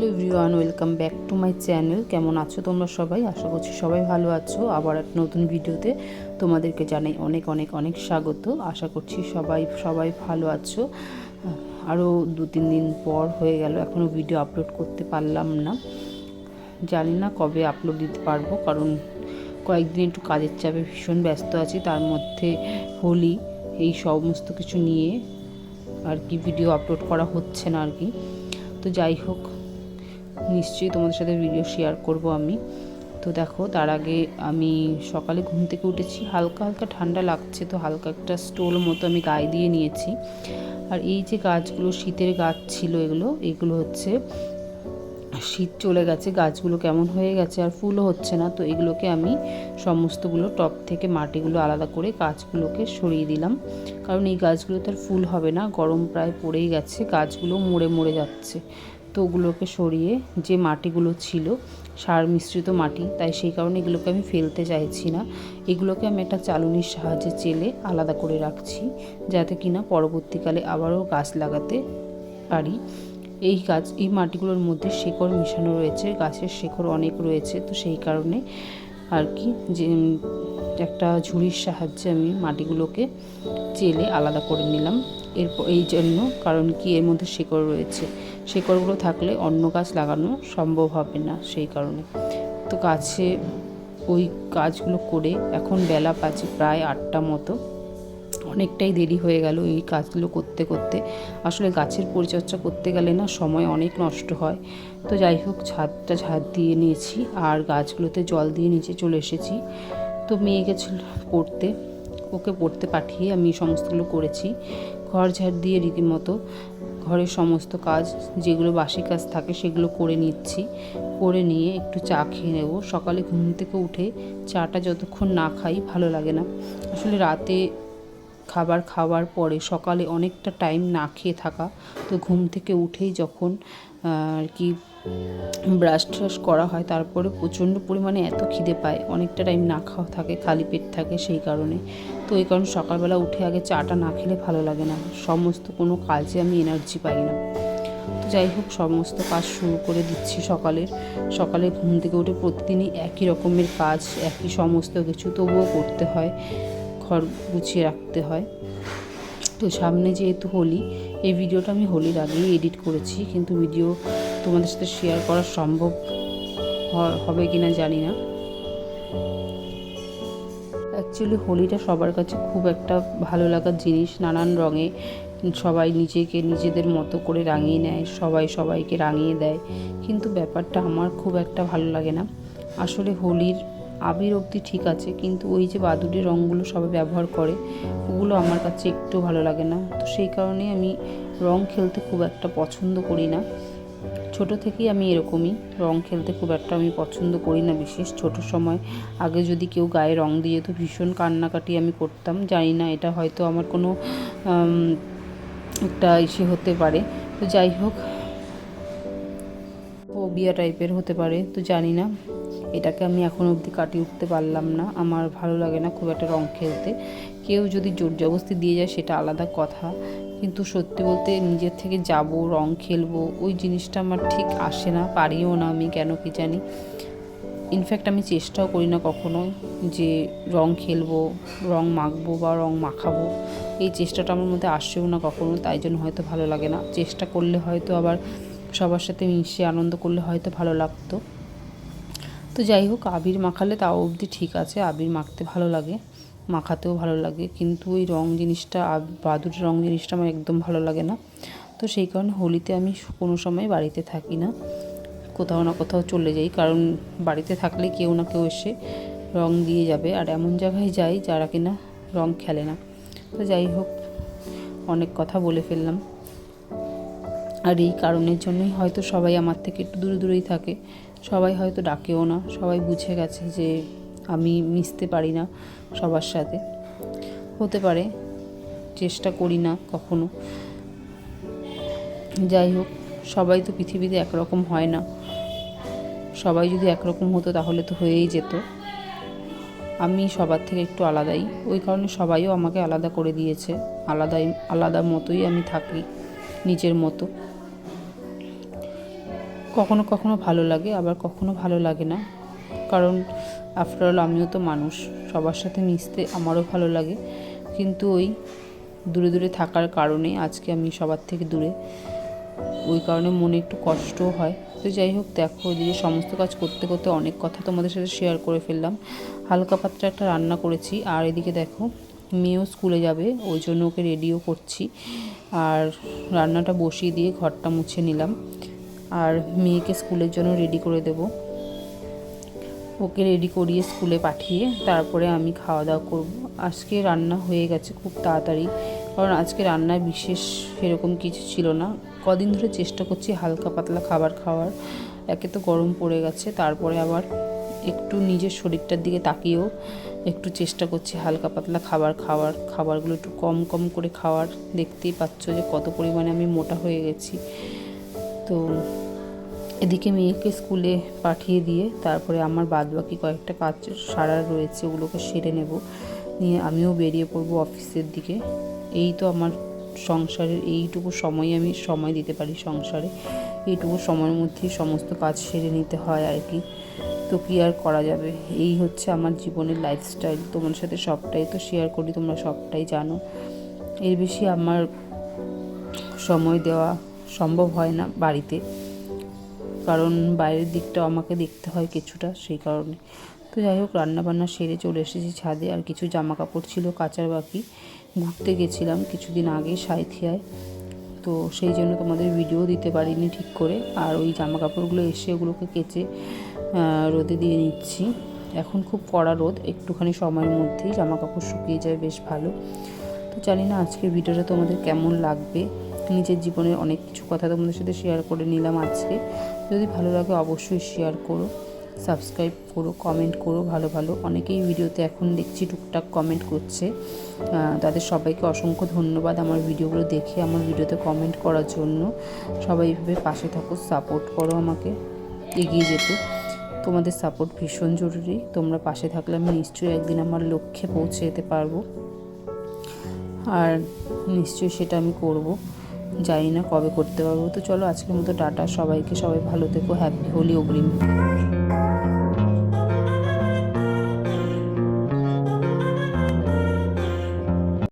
Hello everyone, welcome back to my channel. কেমন আছো তোমরা সবাই? আশা করছি সবাই ভালো আছো। আবার এক নতুন ভিডিওতে তোমাদেরকে জানাই অনেক অনেক অনেক স্বাগত। আশা করছি সবাই ভালো আছো। আরও 2-3 দিন পর হয়ে গেল, এখনও ভিডিও আপলোড করতে পারলাম না। জানি না কবে আপলোড দিতে পারবো, কারণ কয়েকদিন একটু কাজের চাপে ভীষণ ব্যস্ত আছি। তার মধ্যে হোলি, এই সমস্ত কিছু নিয়ে আর কি ভিডিও আপলোড করা হচ্ছে না আর কি। তো যাই হোক, নিশ্চয়ই তোমাদের সাথে ভিডিও শেয়ার করব আমি। তো দেখো, তার আগে আমি সকালে ঘুম থেকে উঠেছি, হালকা হালকা ঠান্ডা লাগছে, তো হালকা একটা স্টোল মতো আমি গায়ে দিয়ে নিয়েছি। আর এই যে গাছগুলো শীতের গাছ ছিল, এগুলো হচ্ছে শীত চলে গেছে, গাছগুলো কেমন হয়ে গেছে, আর ফুলও হচ্ছে না। তো এগুলোকে আমি সমস্তগুলো টব থেকে মাটিগুলো আলাদা করে গাছগুলোকে সরিয়ে দিলাম, কারণ এই গাছগুলো তো আর ফুল হবে না, গরম প্রায় পড়েই গেছে, গাছগুলো মরে যাচ্ছে। তো ওগুলোকে সরিয়ে, যে মাটিগুলো ছিল সার মিশ্রিত মাটি, তাই সেই কারণে এগুলোকে আমি ফেলতে চাইছি না। এগুলোকে আমি একটা চালুনির সাহায্যে চেলে আলাদা করে রাখছি, যাতে কিনা পরবর্তীকালে আবারও গাছ লাগাতে পারি। এই মাটিগুলোর মধ্যে শেকড় মিশানো রয়েছে, গাছের শেকড় অনেক রয়েছে, তো সেই কারণে আর কি যে একটা ঝুড়ির সাহায্যে আমি মাটিগুলোকে চেলে আলাদা করে নিলাম। এই জন্য, কারণ কি এর মধ্যে শেকড় রয়েছে, শেকড়গুলো থাকলে অন্য গাছ লাগানো সম্ভব হবে না, সেই কারণে। তো গাছে ওই কাজগুলো করে এখন বেলা বাজে প্রায় 8টা মতো, অনেকটাই দেরি হয়ে গেল এই কাজগুলো করতে করতে। আসলে গাছের পরিচর্যা করতে গেলে না সময় অনেক নষ্ট হয়। তো যাই হোক, ঝাড় দিয়ে নিয়েছি আর গাছগুলোতে জল দিয়ে নিচে চলে এসেছি। তো মেয়ে গেছিল পড়তে, ওকে পড়তে পাঠিয়ে আমি সমস্তগুলো করেছি। ঘর ঝাড় দিয়ে রীতিমতো ঘরের সমস্ত কাজ, যেগুলো বাসি কাজ থাকে সেগুলো করে নিচ্ছি। করে নিয়ে একটু চা খেয়ে নেব। সকালে ঘুম থেকে উঠে চাটা যতক্ষণ না খাই ভালো লাগে না। আসলে রাতে খাবার খাওয়ার পরে সকালে অনেকটা টাইম না খেয়ে থাকা, তো ঘুম থেকে উঠেই যখন আর কি ব্রাশ ট্রাশ করা হয়, তারপরে প্রচণ্ড পরিমাণে এত খিদে পায়, অনেকটা টাইম না খাওয়া থাকে, খালি পেট থাকে, সেই কারণে। তো এই কারণে সকালবেলা উঠে আগে চাটা না খেলে ভালো লাগে না, সমস্ত কোনো কাজে আমি এনার্জি পাই না। তো যাই হোক, সমস্ত কাজ শুরু করে দিচ্ছি সকালে ঘুম থেকে উঠে প্রতিদিনই একই রকমের কাজ, একই সমস্ত কিছু, তবুও করতে হয়, ঘর গুছিয়ে রাখতে হয়। তো সামনে যেহেতু হোলি, এই ভিডিওটা আমি হোলির আগেই এডিট করেছি, কিন্তু ভিডিও তোমাদের সাথে শেয়ার করা সম্ভব হবে কি না জানি না। অ্যাকচুয়ালি হোলিটা সবার কাছে খুব একটা ভালো লাগার জিনিস, নানান রঙে সবাই নিজেদের মতো করে রাঙিয়ে নেয়, সবাই সবাইকে রাঙিয়ে দেয়, কিন্তু ব্যাপারটা আমার খুব একটা ভালো লাগে না। আসলে হোলির আবির অবধি ঠিক আছে, কিন্তু ওই যে বাদুড়ের রঙগুলো সবাই ব্যবহার করে, ওগুলো আমার কাছে একটু ভালো লাগে না। তো সেই কারণে আমি রং খেলতে খুব একটা পছন্দ করি না। ছোটো থেকেই আমি এরকমই, রং খেলতে খুব একটা আমি পছন্দ করি না। বিশেষ ছোটো সময় আগে যদি কেউ গায়ে রং দিয়ে, তো ভীষণ কান্নাকাটি আমি করতাম। জানি না, এটা হয়তো আমার কোনো একটা ইসে হতে পারে, তো যাই হোক, ফোবিয়া টাইপের হতে পারে, তো জানি না, এটাকে আমি এখনও অবধি কাটিয়ে উঠতে পারলাম না। আমার ভালো লাগে না খুব একটা রং খেলতে। কেউ যদি জোর জবরদস্তি দিয়ে যায় সেটা আলাদা কথা, কিন্তু সত্যি বলতে নিজের থেকে যাব রং খেলবো, ওই জিনিসটা আমার ঠিক আসে না, পারিও না আমি, কেন কি জানি। ইনফ্যাক্ট আমি চেষ্টাও করি না কখনো যে রং খেলবো, রং মাখবো বা রং মাখাবো, এই চেষ্টাটা আমার মধ্যে আসেও না কখনো, তাই জন্য হয়তো ভালো লাগে না। চেষ্টা করলে হয়তো আবার সবার সাথে মিশে আনন্দ করলে হয়তো ভালো লাগতো। তো যাই হোক, আবির মাখালে তাও অবধি ঠিক আছে, আবির মাখতে ভালো লাগে, মাখাতেও ভালো লাগে, কিন্তু ওই রং জিনিসটা, বাদুড়ের রং জিনিসটা আমার একদম ভালো লাগে না। তো সেই কারণে হোলিতে আমি কোনো সময় বাড়িতে থাকি না, কোথাও না কোথাও চলে যাই, কারণ বাড়িতে থাকলে কেউ না কেউ এসে রং দিয়ে যাবে, আর এমন জায়গায় যাই যারা কিনা রং খেলে না। তো যাই হোক, অনেক কথা বলে ফেললাম। আর এই কারণের জন্যই হয়তো সবাই আমার থেকে একটু দূরে দূরেই থাকে, সবাই হয়তো ডাকেও না, সবাই বুঝে গেছে যে আমি মিশতে পারি না সবার সাথে। হতে পারে, চেষ্টা করি না কখনো। যাই হোক, সবাই তো পৃথিবীতে একরকম হয় না, সবাই যদি একরকম হতো তাহলে তো হয়েই যেত। আমি সবার থেকে একটু আলাদাই, ওই কারণে সবাইও আমাকে আলাদা করে দিয়েছে, আলাদা মতোই আমি থাকি, নিজের মতো। কখনো কখনো ভালো লাগে, আবার কখনো ভালো লাগে না, কারণ আফটার অল আমিও তো মানুষ, সবার সাথে মিশতে আমারও ভালো লাগে। কিন্তু ওই দূরে দূরে থাকার কারণে আজকে আমি সবার থেকে দূরে, ওই কারণে মনে একটু কষ্টও হয়। তো যাই হোক, দেখো এদিকে সমস্ত কাজ করতে করতে অনেক কথা তোমাদের সাথে শেয়ার করে ফেললাম। হালকা পাতলা একটা রান্না করেছি, আর এদিকে দেখো মেয়েও স্কুলে যাবে, ওই জন্য ওকে রেডিও করছি। আর রান্নাটা বসিয়ে দিয়ে ঘরটা মুছে নিলাম, আর মেয়েকে স্কুলের জন্য রেডি করে দেব। ওকে রেডি করিয়ে স্কুলে পাঠিয়ে তারপরে আমি খাওয়া দাওয়া করব। আজকে রান্না হয়ে গেছে খুব তাড়াতাড়ি, কারণ আজকে রান্নায় বিশেষ সেরকম কিছু ছিল না। কদিন ধরে চেষ্টা করছি হালকা পাতলা খাবার খাওয়ার, একে তো গরম পড়ে গেছে, তারপরে আবার একটু নিজের শরীরটার দিকে তাকিয়েও একটু চেষ্টা করছি হালকা পাতলা খাবারগুলো একটু কম কম করে খাওয়ার। দেখতেই পাচ্ছ যে কত পরিমাণে আমি মোটা হয়ে গেছি। তো এদিকে মেয়েকে স্কুলে পাঠিয়ে দিয়ে তারপরে আমার বাদবাকি কয়েকটা কাজ সারার রয়েছে, ওগুলোকে সেরে নেব, নিয়ে আমিও বেরিয়ে পড়বো অফিসের দিকে। এই তো আমার সংসারের এইটুকু সময় আমি সময় দিতে পারি সংসারে, এইটুকু সময়ের মধ্যেই সমস্ত কাজ সেরে নিতে হয় আর কি। তো কী আর করা যাবে, এই হচ্ছে আমার জীবনের লাইফস্টাইল। তোমার সাথে সবটাই তো শেয়ার করি, তোমরা সবটাই জানো। এর বেশি আমার সময় দেওয়া সম্ভব হয় না বাড়িতে, কারণ বাইরের দিকটাও আমাকে দেখতে হয় কিছুটা, সেই কারণে। তো যাই হোক, রান্নাবান্না সেরে চলে এসেছি ছাদে, আর কিছু জামা কাপড় ছিল কাচার বাকি। ঘুরতে গেছিলাম কিছুদিন আগে সাঁইথিয়ায়, তো সেই জন্য তোমাদের ভিডিও দিতে পারিনি ঠিক করে। আর ওই জামা কাপড়গুলো এসে ওগুলোকে কেচে রোদে দিয়ে নিচ্ছি। এখন খুব কড়া রোদ, একটুখানি সময়ের মধ্যেই জামা কাপড় শুকিয়ে যায় বেশ ভালো। তো জানি না আজকের ভিডিওটা তোমাদের কেমন লাগবে। নিজের জীবনের অনেক কিছু কথা তোমাদের সাথে শেয়ার করে নিলাম আজকে। যদি ভালো লাগে অবশ্যই শেয়ার করো, সাবস্ক্রাইব করো, কমেন্ট করো। ভালো ভালো অনেকেই ভিডিওতে এখন দেখছি টুকটাক কমেন্ট করছে, তাদের সবাইকে অসংখ্য ধন্যবাদ আমার ভিডিওগুলো দেখে আমার ভিডিওতে কমেন্ট করার জন্য। সবাই এইভাবে পাশে থাকো, সাপোর্ট করো আমাকে এগিয়ে যেতে। তোমাদের সাপোর্ট ভীষণ জরুরি, তোমরা পাশে থাকলে আমি নিশ্চয়ই একদিন আমার লক্ষ্যে পৌঁছে যেতে পারবো, আর নিশ্চয়ই সেটা আমি করব। জানি না কবে করতে পারবো। তো চলো আজকের মতো টাটা সবাইকে, সবাই ভালো থেকো, হ্যাপি হোলি অগ্রিম।